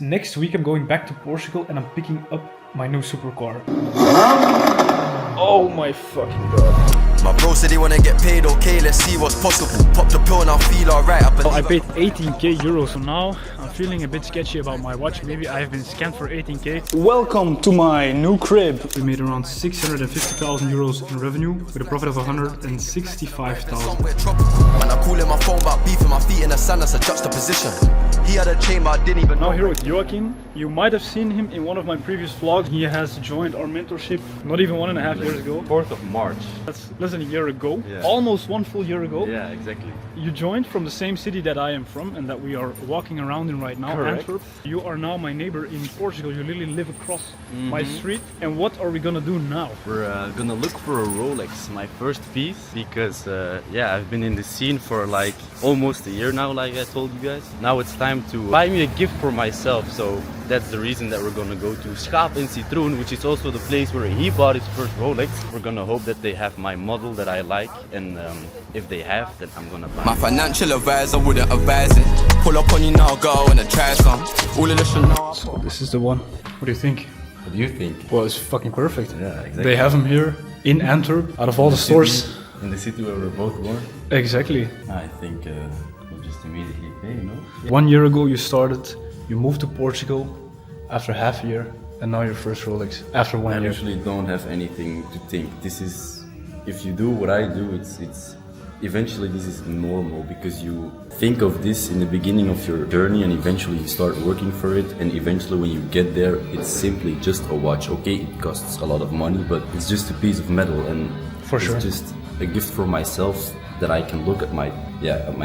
Next week I'm going back to Portugal and I'm picking up my new supercar. Oh my fucking god. My bro said he wanna get paid, okay, let's see what's possible. Pop the pill and I'll feel alright. I paid 18k euros, so now I'm feeling a bit sketchy about my watch. Maybe I have been scammed for 18k. Welcome to my new crib. We made around 650,000 euros in revenue with a profit of 165,000. Man, I call him my phone about beefing my feet in the sand, that's a juxtaposition. He had a chain, but I didn't even know. Now here with Joachim. You might have seen him in one of my previous vlogs. He has joined our mentorship not even 1.5 years ago. 4th of March. That's less than a year ago. Yeah. Almost one full year ago. Yeah, exactly. You joined from the same city that I am from and that we are walking around in right now, Correct. Antwerp. You are now my neighbor in Portugal. You literally live across my street. And what are we gonna do now? We're gonna look for a Rolex, my first piece, because yeah, I've been in the scene for like almost a year now, like I told you guys. Now it's time to buy me a gift for myself, so that's the reason that we're gonna go to Schaap in Citroen, which is also the place where he bought his first Rolex. We're gonna hope that they have my model that I like, and if they have, then I'm gonna buy it. My financial advisor wouldn't advise it. Pull up on you now, go and try some. All of the Chanel. So this is the one. What do you think? What do you think? Well, it's fucking perfect. Yeah, exactly. They have them here in Antwerp, out of all the stores. In the city where we're both born. Exactly. I think we'll just immediately pay, you know? 1 year ago you started, you moved to Portugal after half a year, and now your first Rolex after 1 I year. usually don't have anything to think. This is, if you do what I do, it's eventually this is normal, because you think of this in the beginning of your journey and eventually you start working for it, and eventually when you get there, it's simply just a watch. Okay, it costs a lot of money, but it's just a piece of metal, and For sure. it's just a gift for myself that I can look at my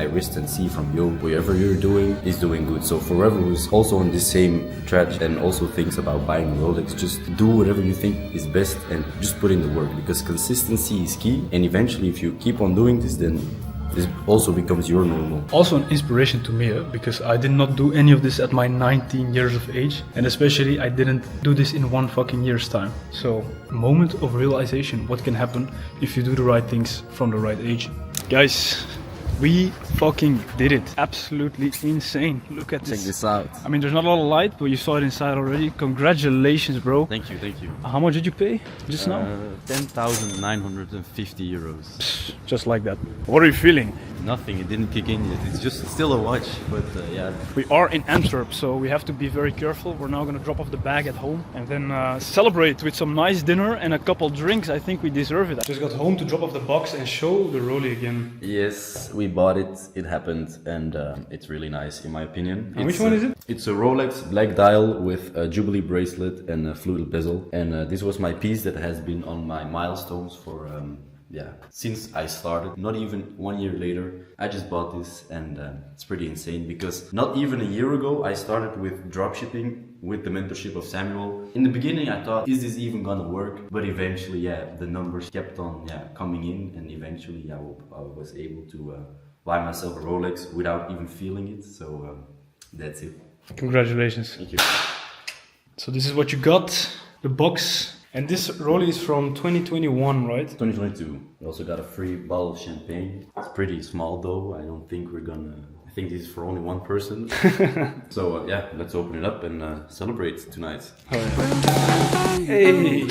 wrist and see from whatever you're doing is doing good. So for whoever who's also on the same track and also thinks about buying a Rolex, just do whatever you think is best and just put in the work, because consistency is key, and eventually if you keep on doing this, then this also becomes your normal. Also an inspiration to me, because I did not do any of this at my 19 years of age, and especially I didn't do this in 1 fucking year's time. So, moment of realization, what can happen if you do the right things from the right age. Guys, we fucking did it. Absolutely insane. Look at this. Check this out. I mean, there's not a lot of light, but you saw it inside already. Congratulations, bro. Thank you, thank you. How much did you pay just now? 10,950 euros. Just like that. What are you feeling? Nothing, it didn't kick in yet. It's just still a watch, but yeah. We are in Antwerp, so we have to be very careful. We're now gonna drop off the bag at home and then celebrate with some nice dinner and a couple drinks. I think we deserve it. Just got home to drop off the box and show the Rollie again. Yes, we bought it, it happened, and it's really nice in my opinion. And which one is it? It's a Rolex black dial with a Jubilee bracelet and a fluted bezel. And this was my piece that has been on my milestones for since I started. Not even 1 year later, I just bought this, and it's pretty insane, because not even a year ago I started with dropshipping with the mentorship of Samuel. In the beginning I thought, is this even gonna work? But eventually, the numbers kept on coming in, and eventually I was able to buy myself a Rolex without even feeling it. So that's it. Congratulations. Thank you. So this is what you got, the box. And this Rollie is from 2021, right? 2022. We also got a free bottle of champagne. It's pretty small though. I don't think we're gonna... I think this is for only one person. So let's open it up and celebrate tonight. Oh, yeah. Hey!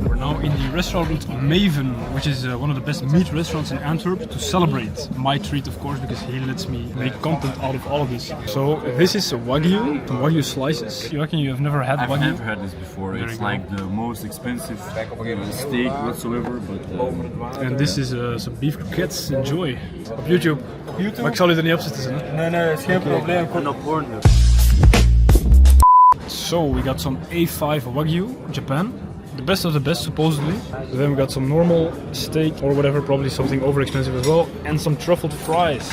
We're now in the restaurant Maven, which is one of the best meat restaurants in Antwerp, to celebrate my treat, of course, because he lets me make content out of all of this. So this is a Wagyu slices. You reckon you have never had Wagyu? I've never had this before. It's like the most expensive steak whatsoever, but... En this is some beef croquettes. Enjoy. Op YouTube. Maar ik zal u er niet op zitten, hè? Nee, is geen probleem. Gewoon op Pornhub. So we got some A5 Wagyu, Japan. The best of the best, supposedly. Then we got some normal steak or whatever, probably something over expensive as well, and some truffled fries.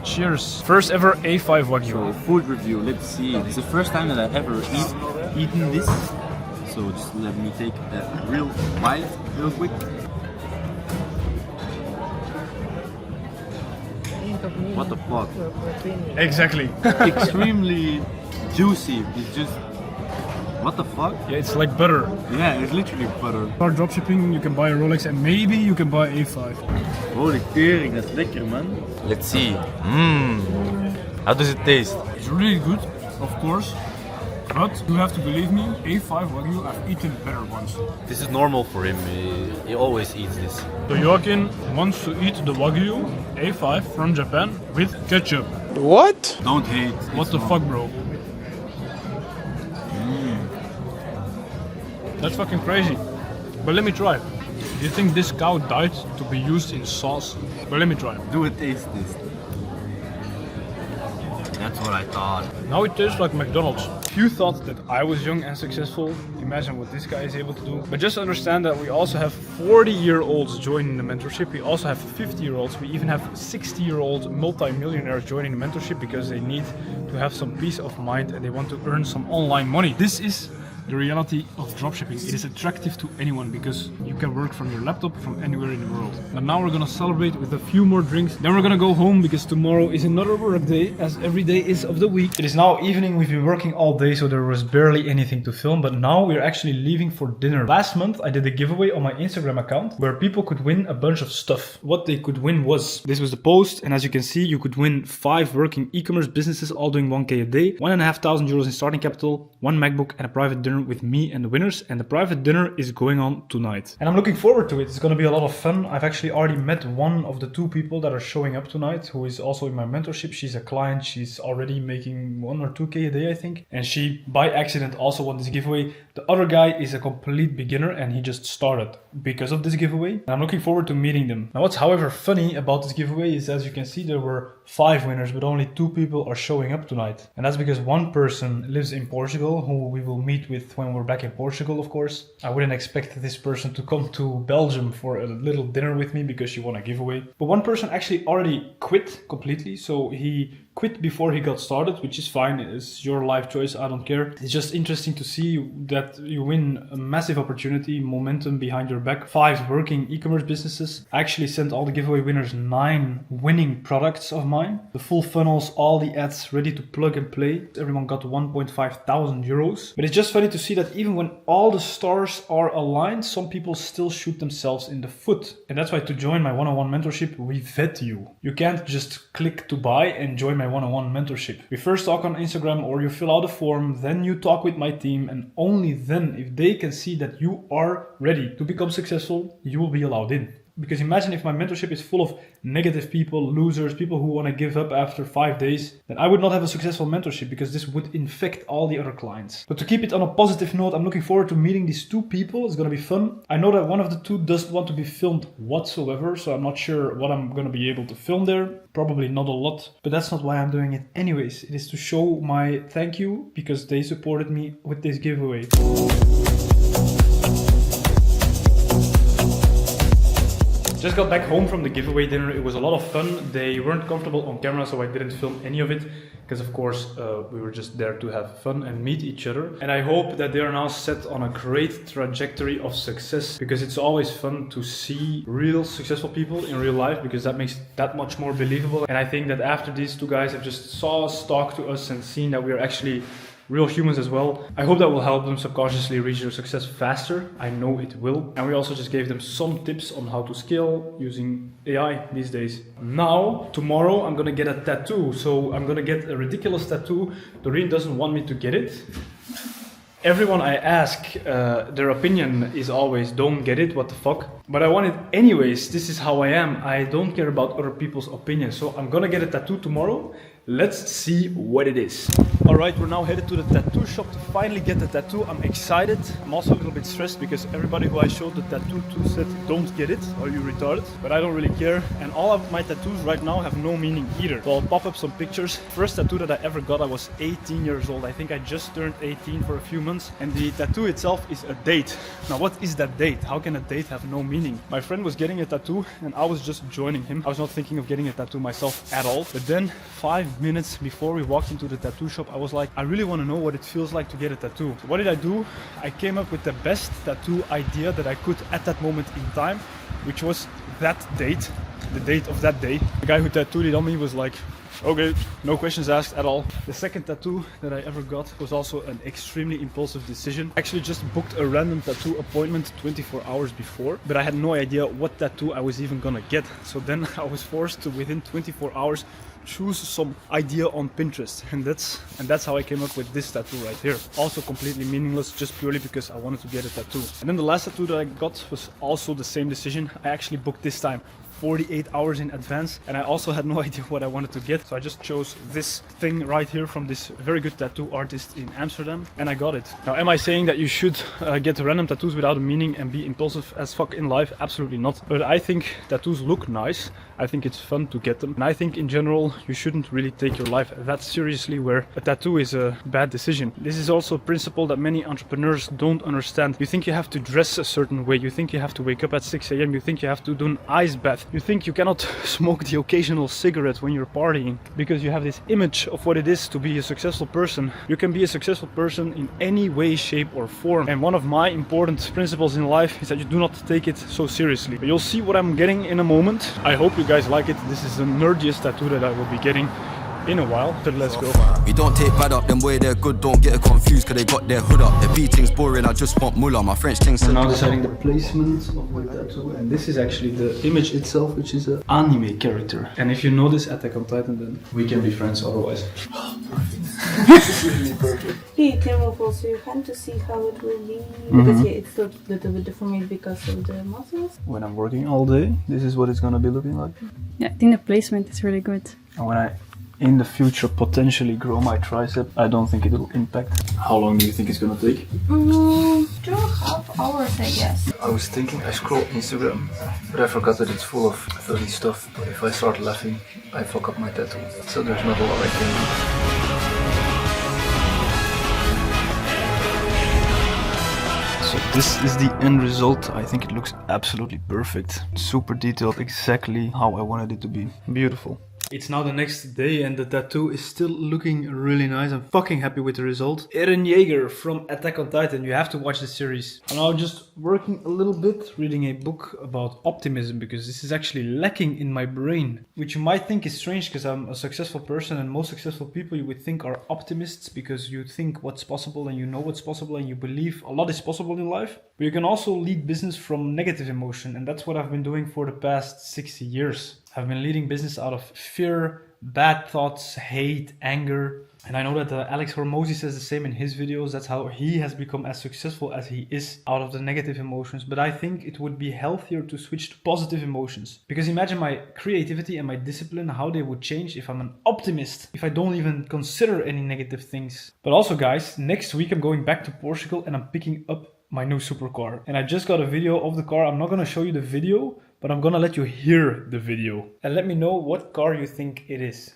Cheers. First ever A5 Wagyu. So food review, let's see. It's the first time that I've ever eaten this. So just let me take a real bite, real quick. What the fuck? Exactly. Extremely juicy. It's just What the fuck? Yeah, it's like butter. Yeah, it's literally butter. For dropshipping, you can buy a Rolex and maybe you can buy A5. Holy tering, that's lekker, man. Let's see. How does it taste? It's really good, of course. But you have to believe me, A5 Wagyu, I've eaten better ones. This is normal for him. He always eats this. So Joaquin wants to eat the Wagyu A5 from Japan with ketchup. Don't hate. What the fuck, bro? That's fucking crazy. But let me try. Do you think this cow died to be used in sauce? But let me try. Do a taste test. That's what I thought. Now it tastes like McDonald's. If you thought that I was young and successful, imagine what this guy is able to do. But just understand that we also have 40-year-olds joining the mentorship. We also have 50-year-olds. We even have 60-year-old multi-millionaires joining the mentorship because they need to have some peace of mind and they want to earn some online money. This is the reality of dropshipping. It is attractive to anyone because you can work from your laptop from anywhere in the world. But now we're gonna celebrate with a few more drinks. Then we're gonna go home because tomorrow is another work day, as every day is of the week. It is now evening. We've been working all day, so there was barely anything to film. But now we're actually leaving for dinner. Last month I did a giveaway on my Instagram account where people could win a bunch of stuff. What they could win was, this was the post, and as you can see, you could win 5 working e-commerce businesses all doing 1k a day, 1,500 euros in starting capital, 1 MacBook and a private dinner with me and the winners, and the private dinner is going on tonight. And I'm looking forward to it. It's gonna be a lot of fun. I've actually already met one of the 2 people that are showing up tonight, who is also in my mentorship. She's a client. She's already making 1 or 2k a day, I think. And she, by accident, also won this giveaway. The other guy is a complete beginner and he just started because of this giveaway. And I'm looking forward to meeting them. Now what's however funny about this giveaway is, as you can see, there were 5 winners, but only 2 people are showing up tonight. And that's because one person lives in Portugal, who we will meet with when we're back in Portugal, of course. I wouldn't expect this person to come to Belgium for a little dinner with me because she won a giveaway. But one person actually already quit completely, so he quit before he got started, which is fine. It's your life choice, I don't care. It's just interesting to see that you win a massive opportunity, momentum behind your back. 5 working e-commerce businesses. I actually sent all the giveaway winners 9 winning products of mine. The full funnels, all the ads ready to plug and play. Everyone got 1,500 euros. But it's just funny to see that even when all the stars are aligned, some people still shoot themselves in the foot. And that's why to join my one-on-one mentorship, we vet you. You can't just click to buy and join my one-on-one mentorship. We first talk on Instagram, or you fill out a form, then you talk with my team, and only then, if they can see that you are ready to become successful, you will be allowed in. Because imagine if my mentorship is full of negative people, losers, people who want to give up after 5 days, then I would not have a successful mentorship because this would infect all the other clients. But to keep it on a positive note, I'm looking forward to meeting these 2 people. It's going to be fun. I know that one of the 2 doesn't want to be filmed whatsoever, so I'm not sure what I'm going to be able to film there. Probably not a lot, but that's not why I'm doing it anyways. It is to show my thank you because they supported me with this giveaway. Just got back home from the giveaway dinner. It was a lot of fun. They weren't comfortable on camera, so I didn't film any of it because, of course, we were just there to have fun and meet each other. And I hope that they are now set on a great trajectory of success, because it's always fun to see real successful people in real life, because that makes it that much more believable. And I think that after these 2 guys have just saw us, talked to us, and seen that we are actually real humans as well, I hope that will help them subconsciously reach their success faster. I know it will. And we also just gave them some tips on how to scale using AI these days. Now, tomorrow, I'm gonna get a tattoo. So I'm gonna get a ridiculous tattoo. Doreen doesn't want me to get it. Everyone I ask, their opinion is always, don't get it, what the fuck. But I want it anyways. This is how I am. I don't care about other people's opinions. So I'm gonna get a tattoo tomorrow. Let's see what it is. Alright, we're now headed to the tattoo shop to finally get the tattoo. I'm excited. I'm also a little bit stressed because everybody who I showed the tattoo to said, don't get it, are you retarded? But I don't really care. And all of my tattoos right now have no meaning either. So I'll pop up some pictures. First tattoo that I ever got, I was 18 years old. I think I just turned 18 for a few months. And the tattoo itself is a date. Now what is that date? How can a date have no meaning? My friend was getting a tattoo and I was just joining him. I was not thinking of getting a tattoo myself at all. But then 5 minutes before we walked into the tattoo shop, I was like, I really want to know what it feels like to get a tattoo. So what did I do? I came up with the best tattoo idea that I could at that moment in time, which was that date, the date of that day, the guy who tattooed it on me was like, okay, no questions asked at all. The second tattoo that I ever got was also an extremely impulsive decision. I actually just booked a random tattoo appointment 24 hours before, but I had no idea what tattoo I was even gonna get. So then I was forced to, within 24 hours, choose some idea on Pinterest, and that's how I came up with this tattoo right here. Also completely meaningless, just purely because I wanted to get a tattoo. And then the last tattoo that I got was also the same decision. I actually booked this time 48 hours in advance, and I also had no idea what I wanted to get, so I just chose this thing right here from this very good tattoo artist in Amsterdam, and I got it. Now, am I saying that you should get random tattoos without a meaning and be impulsive as fuck in life? Absolutely not. But I think tattoos look nice. I think it's fun to get them, and I think in general you shouldn't really take your life that seriously where a tattoo is a bad decision. This is also a principle that many entrepreneurs don't understand. You think you have to dress a certain way, you think you have to wake up at 6 a.m, you think you have to do an ice bath, you think you cannot smoke the occasional cigarette when you're partying, because you have this image of what it is to be a successful person. You can be a successful person in any way, shape or form, and one of my important principles in life is that you do not take it so seriously. But you'll see what I'm getting in a moment. I hope you guys like it. This is the nerdiest tattoo that I will be getting in a while, but let's go. We don't take bad up, them way they're good, don't get it confused, cause they got their hood up. The beating's boring, I just want mullah, my French thing's We're now deciding the placement of the tattoo, and this is actually the image itself, which is an anime character. And if you know this Attack on Titan, then we can be friends otherwise. This is really perfect. Yeah, you can move also your hand to see how it will be, because yeah, it's a little bit deformed because of the muscles. When I'm working all day, this is what it's gonna be looking like. Yeah, I think the placement is really good. And when I in the future potentially grow my tricep, I don't think it will impact. How long do you think it's gonna take? 2.5 hours, I guess. I was thinking I scroll Instagram, but I forgot that it's full of funny stuff. But if I start laughing, I fuck up my tattoo. So there's not a lot I can do. So this is the end result. I think it looks absolutely perfect. Super detailed, exactly how I wanted it to be. Beautiful. It's now the next day and the tattoo is still looking really nice. I'm fucking happy with the result. Eren Yeager from Attack on Titan. You have to watch the series. I'm now just working a little bit, reading a book about optimism, because this is actually lacking in my brain. Which you might think is strange because I'm a successful person, and most successful people you would think are optimists because you think what's possible and you know what's possible and you believe a lot is possible in life. But you can also lead business from negative emotion, and that's what I've been doing for the past 60 years. I've been leading business out of fear, bad thoughts, hate, anger. And I know that Alex Hormozy says the same in his videos. That's how he has become as successful as he is out of the negative emotions. But I think it would be healthier to switch to positive emotions. Because imagine my creativity and my discipline, how they would change if I'm an optimist, if I don't even consider any negative things. But also guys, next week I'm going back to Portugal and I'm picking up my new supercar. And I just got a video of the car. I'm not gonna show you the video, but I'm gonna let you hear the video. And let me know what car you think it is.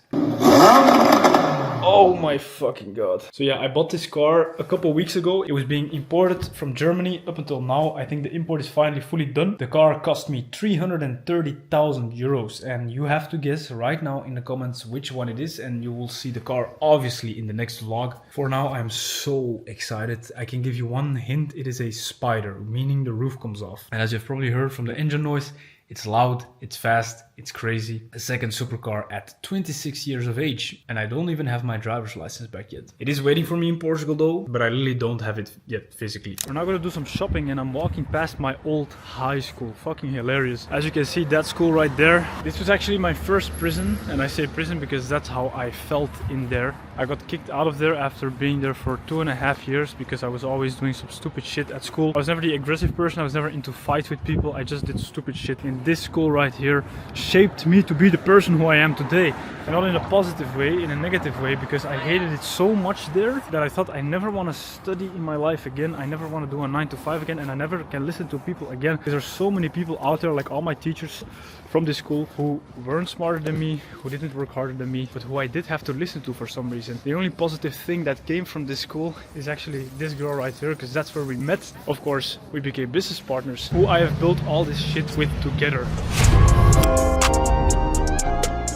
Oh my fucking god. So yeah, I bought this car a couple weeks ago. It was being imported from Germany up until now. I think the import is finally fully done. The car cost me 330,000 euros. And you have to guess right now in the comments which one it is. And you will see the car obviously in the next vlog. For now, I'm so excited. I can give you one hint. It is a Spider, meaning the roof comes off. And as you've probably heard from the engine noise, it's loud, it's fast, it's crazy. A second supercar at 26 years of age. And I don't even have my driver's license back yet. It is waiting for me in Portugal though, but I really don't have it yet physically. We're now gonna do some shopping and I'm walking past my old high school. Fucking hilarious. As you can see, that school right there. This was actually my first prison. And I say prison because that's how I felt in there. I got kicked out of there after being there for 2.5 years because I was always doing some stupid shit at school. I was never the aggressive person. I was never into fights with people. I just did stupid shit. And this school right here shaped me to be the person who I am today. And not in a positive way, in a negative way, because I hated it so much there that I thought I never want to study in my life again. I never want to do a 9-to-5 again, and I never can listen to people again. Because there's so many people out there, like all my teachers from this school, who weren't smarter than me, who didn't work harder than me, but who I did have to listen to for some reason. The only positive thing that came from this school is actually this girl right here, because that's where we met. Of course, we became business partners, who I have built all this shit with together.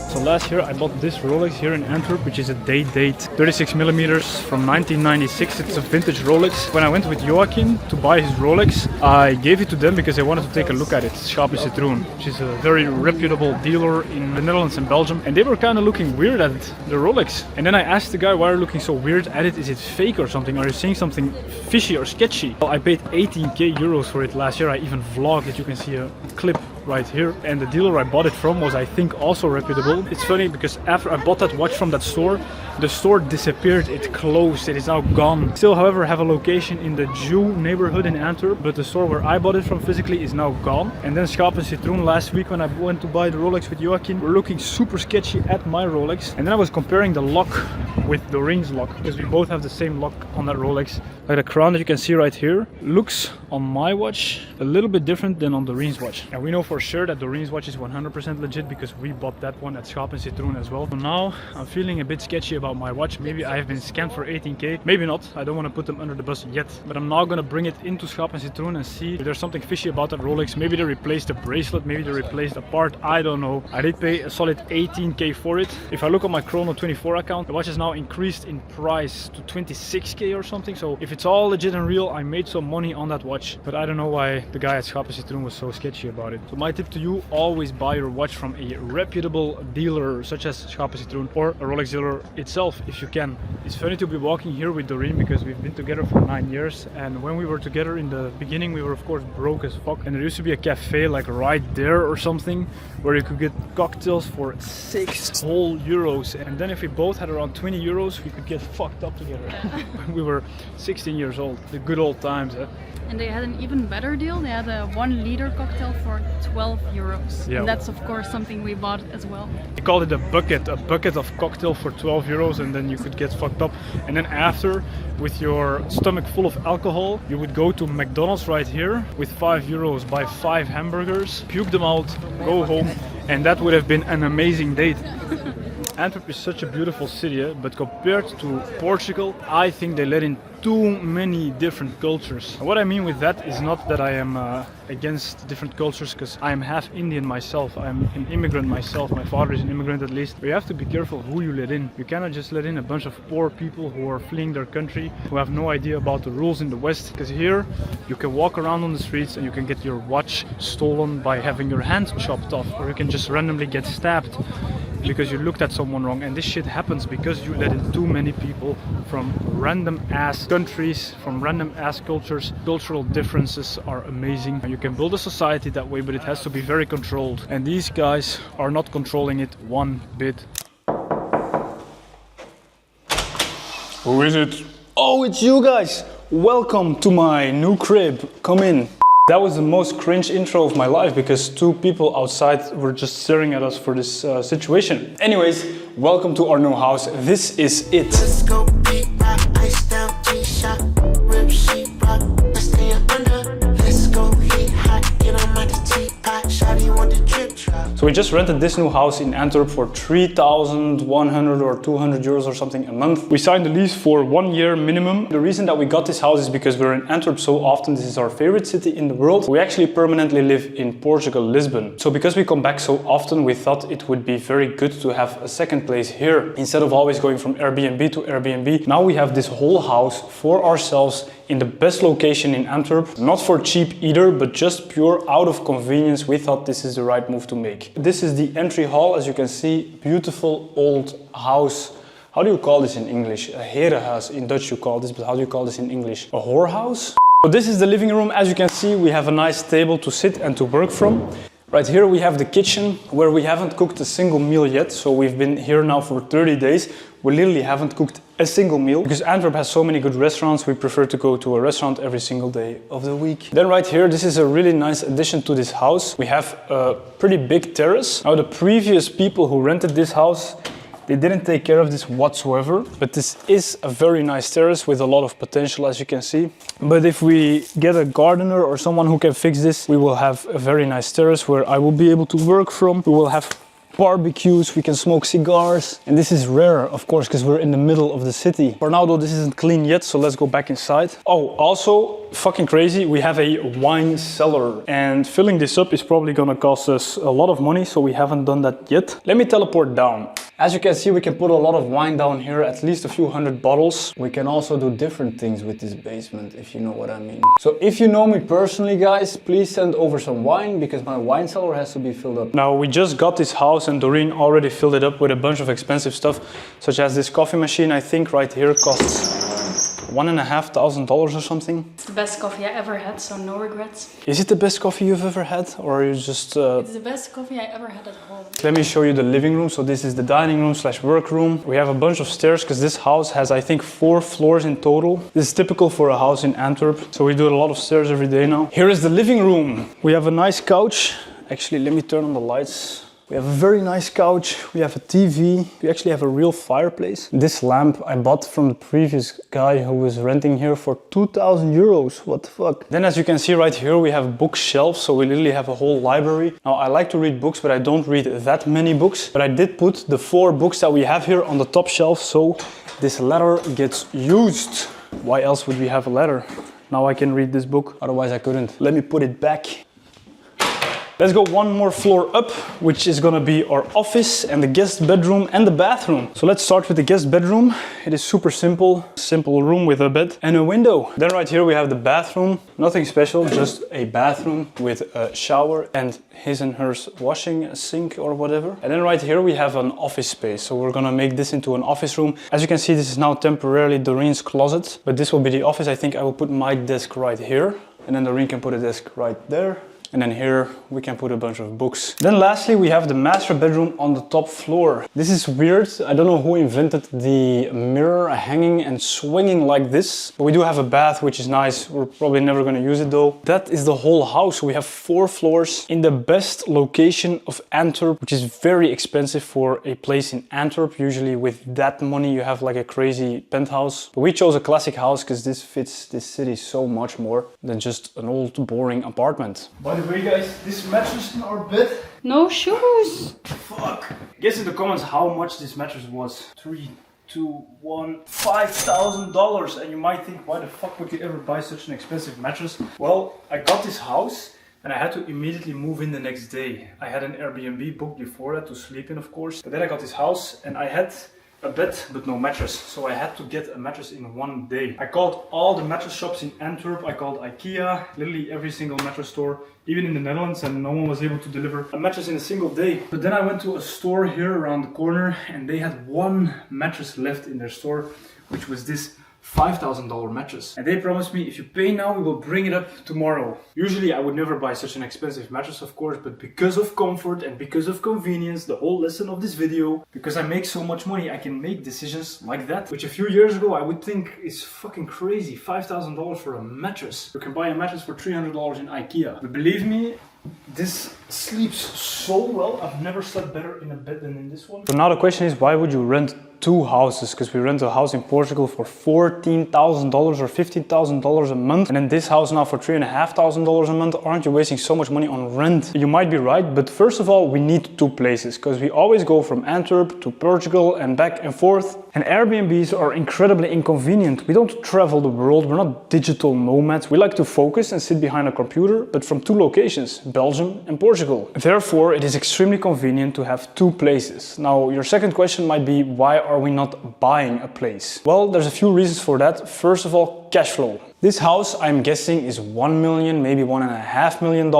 So So last year I bought this Rolex here in Antwerp, which is a date 36 millimeters from 1996. It's a vintage Rolex. When I went with Joachim to buy his Rolex, I gave it to them because I wanted to take a look at it. Schaap en Citroen, which is a very reputable dealer in the Netherlands and Belgium, and they were kind of looking weird at it, the Rolex. And then I asked the guy, why are you looking so weird at it? Is it fake or something? Are you seeing something fishy or sketchy? Well, I paid 18k euros for it last year. I even vlogged it. You can see a clip right here, and the dealer I bought it from was, I think, also reputable. It's funny because after I bought that watch from that store, the store disappeared, it closed, it is now gone. Still, however, have a location in the Jew neighborhood in Antwerp, but the store where I bought it from physically is now gone. And then Schaap en Citroen last week when I went to buy the Rolex with Joachim, were looking super sketchy at my Rolex. And then I was comparing the lock with Doreen's lock, because we both have the same lock on that Rolex. Like the crown that you can see right here looks on my watch a little bit different than on Doreen's watch. And we know for sure that Doreen's watch is 100% legit because we bought that one at Schaap en Citroen as well. So now I'm feeling a bit sketchy about my watch. Maybe I have been scammed for 18k, maybe not. I don't want to put them under the bus yet, but I'm now gonna bring it into Schaap en Citroen and see if there's something fishy about that Rolex. Maybe they replaced the bracelet, maybe they replaced the part, I don't know. I did pay a solid 18k for it. If I look on my Chrono24 account, the watch has now increased in price to 26k or something. So if it's all legit and real, I made some money on that watch, but I don't know why the guy at Schaap en Citroen was so sketchy about it. So my tip to you, always buy your watch from a reputable dealer such as Schaap en Citroen or a Rolex dealer itself if you can. It's funny to be walking here with Doreen because we've been together for 9 years, and when we were together in the beginning we were of course broke as fuck, and there used to be a cafe like right there or something where you could get cocktails for 6 whole euros, and then if we both had around 20 euros we could get fucked up together. We were 16 years old, the good old times, eh? And they had an even better deal. They had a 1 liter cocktail for 12 euros. Yeah. And that's of course something we bought as well. They called it a bucket of cocktail for 12 euros, and then you could get fucked up. And then after, with your stomach full of alcohol, you would go to McDonald's right here with 5 euros, buy 5 hamburgers, puke them out, go home, and that would have been an amazing date. Antwerp is such a beautiful city, but compared to Portugal, I think they let in too many different cultures. And what I mean with that is not that I am against different cultures, because I am half Indian myself. I'm an immigrant myself. My father is an immigrant at least. But you have to be careful who you let in. You cannot just let in a bunch of poor people who are fleeing their country, who have no idea about the rules in the West. Because here you can walk around on the streets and you can get your watch stolen by having your hand chopped off, or you can just randomly get stabbed because you looked at someone wrong. And this shit happens because you let in too many people from random ass countries, from random ass cultures. Cultural differences are amazing. You can build a society that way, but it has to be very controlled, and these guys are not controlling it one bit. Who is it? Oh, it's you guys! Welcome to my new crib. Come in. That was the most cringe intro of my life because 2 people outside were just staring at us for this situation. Anyways, welcome to our new house. This is it. Let's go beat rock, ice down, G-shot, rip sheet rock, let's stay under. Let's go heat hot, get on my teapot, shawty want the drip drop. So we just rented this new house in Antwerp for 3,100 or 200 euros or something a month. We signed the lease for 1 year minimum. The reason that we got this house is because we're in Antwerp so often. This is our favorite city in the world. We actually permanently live in Portugal, Lisbon. So because we come back so often, we thought it would be very good to have a second place here instead of always going from Airbnb to Airbnb. Now we have this whole house for ourselves in the best location in Antwerp. Not for cheap either, but just pure out of convenience. We thought this is the right move to make. This is the entry hall, as you can see, beautiful old house. How do you call this in English? A herenhuis in Dutch you call this, but how do you call this in English? A whorehouse? So this is the living room. As you can see, we have a nice table to sit and to work from. Right here we have the kitchen where we haven't cooked a single meal yet. So we've been here now for 30 days. We literally haven't cooked a single meal because Antwerp has so many good restaurants. We prefer to go to a restaurant every single day of the week. Then right here, this is a really nice addition to this house. We have a pretty big terrace. Now the previous people who rented this house, they didn't take care of this whatsoever, but this is a very nice terrace with a lot of potential, as you can see. But if we get a gardener or someone who can fix this, we will have a very nice terrace where I will be able to work from. We will have barbecues, we can smoke cigars. And this is rare, of course, because we're in the middle of the city. For now though, this isn't clean yet, so let's go back inside. Oh, also, fucking crazy, we have a wine cellar. And filling this up is probably gonna cost us a lot of money, so we haven't done that yet. Let me teleport down. As you can see, we can put a lot of wine down here, at least a few hundred bottles. We can also do different things with this basement, if you know what I mean. So if you know me personally, guys, please send over some wine, because my wine cellar has to be filled up. Now, we just got this house and Doreen already filled it up with a bunch of expensive stuff, such as this coffee machine, I think right here costs $1,500 or something. It's the best coffee I ever had, so no regrets. Is it the best coffee you've ever had, or are you just... It's the best coffee I ever had at home. Let me show you the living room. So this is the dining room / work room. We have a bunch of stairs because this house has, I think, 4 floors in total. This is typical for a house in Antwerp. So we do a lot of stairs every day now. Here is the living room. We have a nice couch. Actually, let me turn on the lights. We have a very nice couch, we have a TV, we actually have a real fireplace. This lamp I bought from the previous guy who was renting here for 2,000 euros, what the fuck. Then as you can see right here, we have bookshelves, so we literally have a whole library. Now I like to read books, but I don't read that many books. But I did put the 4 books that we have here on the top shelf, so this ladder gets used. Why else would we have a ladder? Now I can read this book, otherwise I couldn't. Let me put it back. Let's go one more floor up, which is gonna be our office and the guest bedroom and the bathroom. So let's start with the guest bedroom. It is super simple. Simple room with a bed and a window. Then right here we have the bathroom. Nothing special, just a bathroom with a shower and his and hers washing sink or whatever. And then right here we have an office space. So we're gonna make this into an office room. As you can see, this is now temporarily Doreen's closet, but this will be the office. I think I will put my desk right here, and then Doreen can put a desk right there. And then here we can put a bunch of books. Then lastly, we have the master bedroom on the top floor. This is weird. I don't know who invented the mirror hanging and swinging like this. But we do have a bath, which is nice. We're probably never gonna use it though. That is the whole house. We have 4 floors in the best location of Antwerp, which is very expensive for a place in Antwerp. Usually with that money, you have like a crazy penthouse. But we chose a classic house because this fits this city so much more than just an old boring apartment. By the way, guys, this mattress in our bed. No shoes! Fuck. Guess in the comments how much this mattress was. 3, 2, 1, $5,000. And you might think, why the fuck would you ever buy such an expensive mattress? Well, I got this house and I had to immediately move in the next day. I had an Airbnb booked before that to sleep in, of course. But then I got this house and I had a bed but no mattress, so I had to get a mattress in one day. I called all the mattress shops in Antwerp, I called IKEA, literally every single mattress store, even in the Netherlands, and no one was able to deliver a mattress in a single day. But then I went to a store here around the corner and they had one mattress left in their store, which was this $5,000 mattress. And they promised me, if you pay now, we will bring it up tomorrow. Usually I would never buy such an expensive mattress, of course, but because of comfort and because of convenience, the whole lesson of this video, because I make so much money, I can make decisions like that, which a few years ago I would think is fucking crazy. $5,000 for a mattress. You can buy a mattress for $300 in IKEA. But believe me, this sleeps so well. I've never slept better in a bed than in this one. So now the question is, why would you rent 2 houses? Because we rent a house in Portugal for $14,000 or $15,000 a month, and then this house now for $3,500 a month. Aren't you wasting so much money on rent? You might be right, but first of all, we need 2 places because we always go from Antwerp to Portugal and back and forth. And Airbnbs are incredibly inconvenient. We don't travel the world, we're not digital nomads. We like to focus and sit behind a computer, but from 2 locations, Belgium and Portugal. Therefore, it is extremely convenient to have 2 places. Now, your second question might be, why are we not buying a place? Well, there's a few reasons for that. First of all, cash flow. This house, I'm guessing, is $1 million, maybe $1.5 million.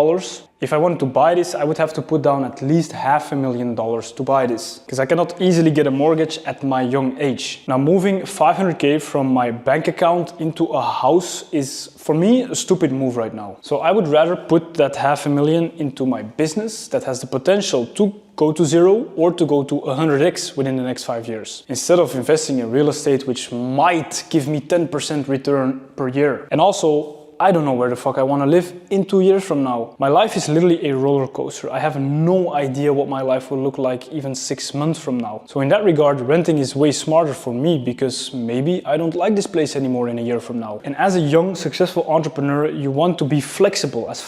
If I wanted to buy this, I would have to put down at least $500,000 to buy this, because I cannot easily get a mortgage at my young age. Now, moving 500k from my bank account into a house is, for me, a stupid move right now. So I would rather put that $500,000 into my business that has the potential to go to 0 or to go to 100x within the next 5 years, instead of investing in real estate, which might give me 10% return per year. And also, I don't know where the fuck I want to live in 2 years from now. My life is literally a roller coaster. I have no idea what my life will look like even 6 months from now. So in that regard, renting is way smarter for me because maybe I don't like this place anymore in a year from now. And as a young, successful entrepreneur, you want to be flexible as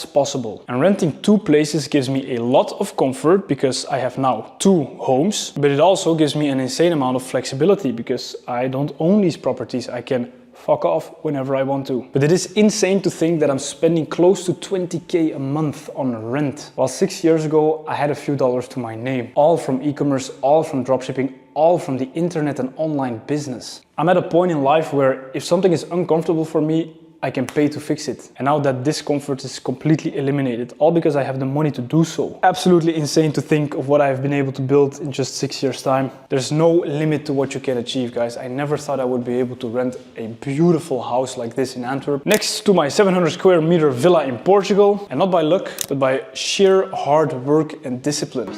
possible. And renting 2 places gives me a lot of comfort because I have now 2 homes, but it also gives me an insane amount of flexibility because I don't own these properties. I can fuck off whenever I want to. But it is insane to think that I'm spending close to 20k a month on rent. While 6 years ago, I had a few dollars to my name, all from e-commerce, all from dropshipping, all from the internet and online business. I'm at a point in life where if something is uncomfortable for me, I can pay to fix it. And now that discomfort is completely eliminated, all because I have the money to do so. Absolutely insane to think of what I've been able to build in just 6 years' time. There's no limit to what you can achieve, guys. I never thought I would be able to rent a beautiful house like this in Antwerp, next to my 700 square meter villa in Portugal. And not by luck, but by sheer hard work and discipline.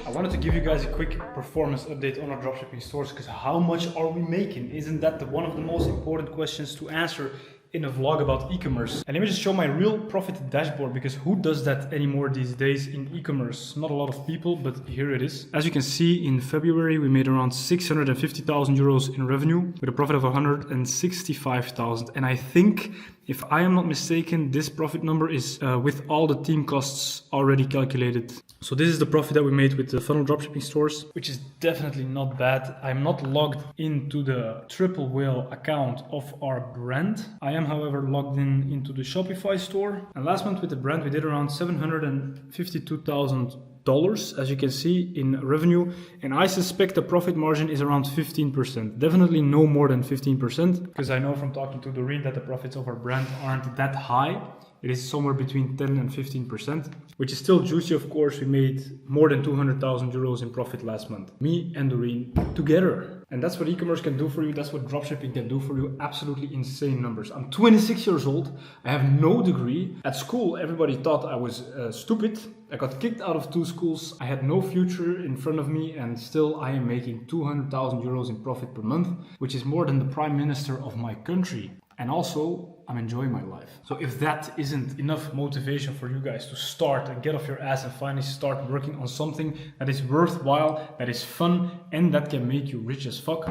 I wanted to give you guys a quick performance update on our dropshipping stores, because how much are we making? Isn't that one of the most important questions to answer in a vlog about e-commerce? And let me just show my real profit dashboard, because who does that anymore these days in e-commerce? Not a lot of people, but here it is. As you can see, in February we made around 650,000 euros in revenue with a profit of 165,000. And I think, if I am not mistaken, this profit number is with all the team costs already calculated. So this is the profit that we made with the funnel dropshipping stores, which is definitely not bad. I'm not logged into the Triple Whale account of our brand. I am, however, logged into the Shopify store. And last month with the brand, we did around $752,000, as you can see, in revenue. And I suspect the profit margin is around 15%. Definitely no more than 15%, because I know from talking to Doreen that the profits of our brand aren't that high. It is somewhere between 10 and 15%, which is still juicy, of course. We made more than 200,000 euros in profit last month, me and Doreen together. And that's what e-commerce can do for you. That's what dropshipping can do for you. Absolutely insane numbers. I'm 26 years old. I have no degree. At school, everybody thought I was stupid. I got kicked out of 2 schools. I had no future in front of me, and still I am making 200,000 euros in profit per month, which is more than the prime minister of my country. And also, I'm enjoying my life. So if that isn't enough motivation for you guys to start and get off your ass and finally start working on something that is worthwhile, that is fun, and that can make you rich as fuck,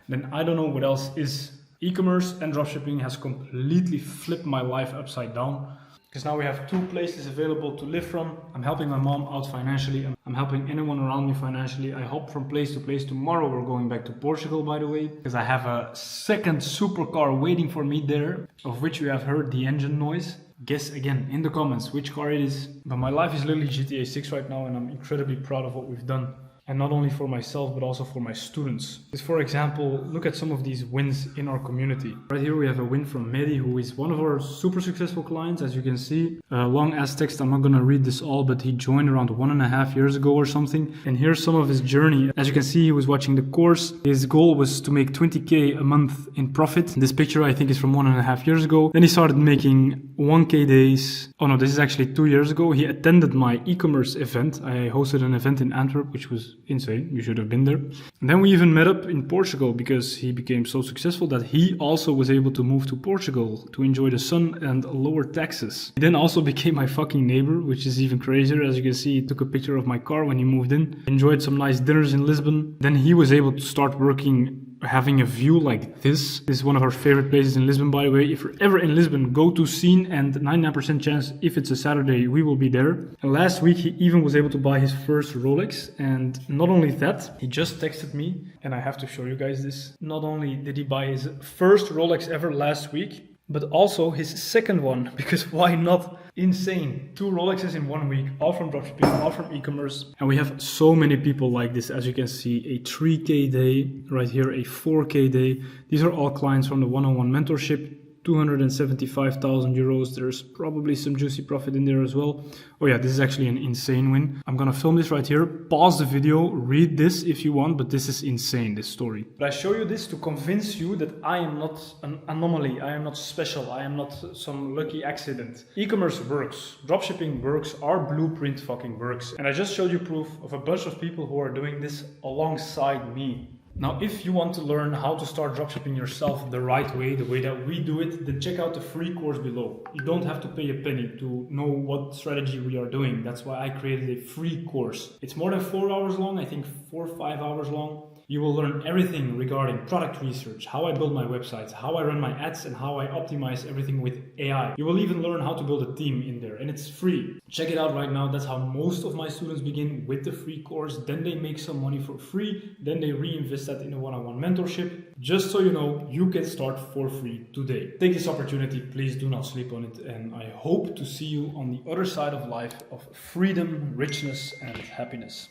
then I don't know what else is. E-commerce and dropshipping has completely flipped my life upside down. Because now we have 2 places available to live from. I'm helping my mom out financially. I'm helping anyone around me financially. I hop from place to place. Tomorrow we're going back to Portugal, by the way, because I have a second supercar waiting for me there, of which you have heard the engine noise. Guess again in the comments which car it is. But my life is literally GTA 6 right now, and I'm incredibly proud of what we've done. And not only for myself, but also for my students. Because, for example, look at some of these wins in our community. Right here we have a win from Mehdi, who is one of our super successful clients, as you can see. Long ass text, I'm not gonna read this all, but he joined around 1.5 years ago or something. And here's some of his journey. As you can see, he was watching the course. His goal was to make 20k a month in profit. This picture, I think, is from 1.5 years ago. Then he started making 1k days. Oh no, this is actually 2 years ago. He attended my e-commerce event. I hosted an event in Antwerp, which was insane. You should have been there. And then we even met up in Portugal, because he became so successful that he also was able to move to Portugal to enjoy the sun and lower taxes. He then also became my fucking neighbor, which is even crazier. As you can see, he took a picture of my car when he moved in. Enjoyed some nice dinners in Lisbon. Then he was able to start working, having a view like this. This is one of our favorite places in Lisbon, by the way. If you're ever in Lisbon, go to Scene, and 99% chance, if it's a Saturday, we will be there. And last week he even was able to buy his first Rolex. And not only that, he just texted me, and I have to show you guys this. Not only did he buy his first Rolex ever last week, but also his second one, because why not? Insane. 2 Rolexes in 1 week, all from dropshipping, all from e-commerce. And we have so many people like this. As you can see, a 3k day, right here a 4k day. These are all clients from the one-on-one mentorship. 275,000 euros. There's probably some juicy profit in there as well. Oh yeah, this is actually an insane win. I'm gonna film this right here. Pause the video, read this if you want, but this is insane, this story. But I show you this to convince you that I am not an anomaly. I am not special. I am not some lucky accident. E-commerce works. Dropshipping works. Our blueprint fucking works. And I just showed you proof of a bunch of people who are doing this alongside me. Now, if you want to learn how to start dropshipping yourself the right way, the way that we do it, then check out the free course below. You don't have to pay a penny to know what strategy we are doing. That's why I created a free course. It's more than 4 hours long, I think 4 or 5 hours long. You will learn everything regarding product research, how I build my websites, how I run my ads, and how I optimize everything with AI. You will even learn how to build a team in there, and it's free. Check it out right now. That's how most of my students begin, with the free course. Then they make some money for free. Then they reinvest that in a one-on-one mentorship. Just so you know, you can start for free today. Take this opportunity, please do not sleep on it. And I hope to see you on the other side of life of freedom, richness, and happiness.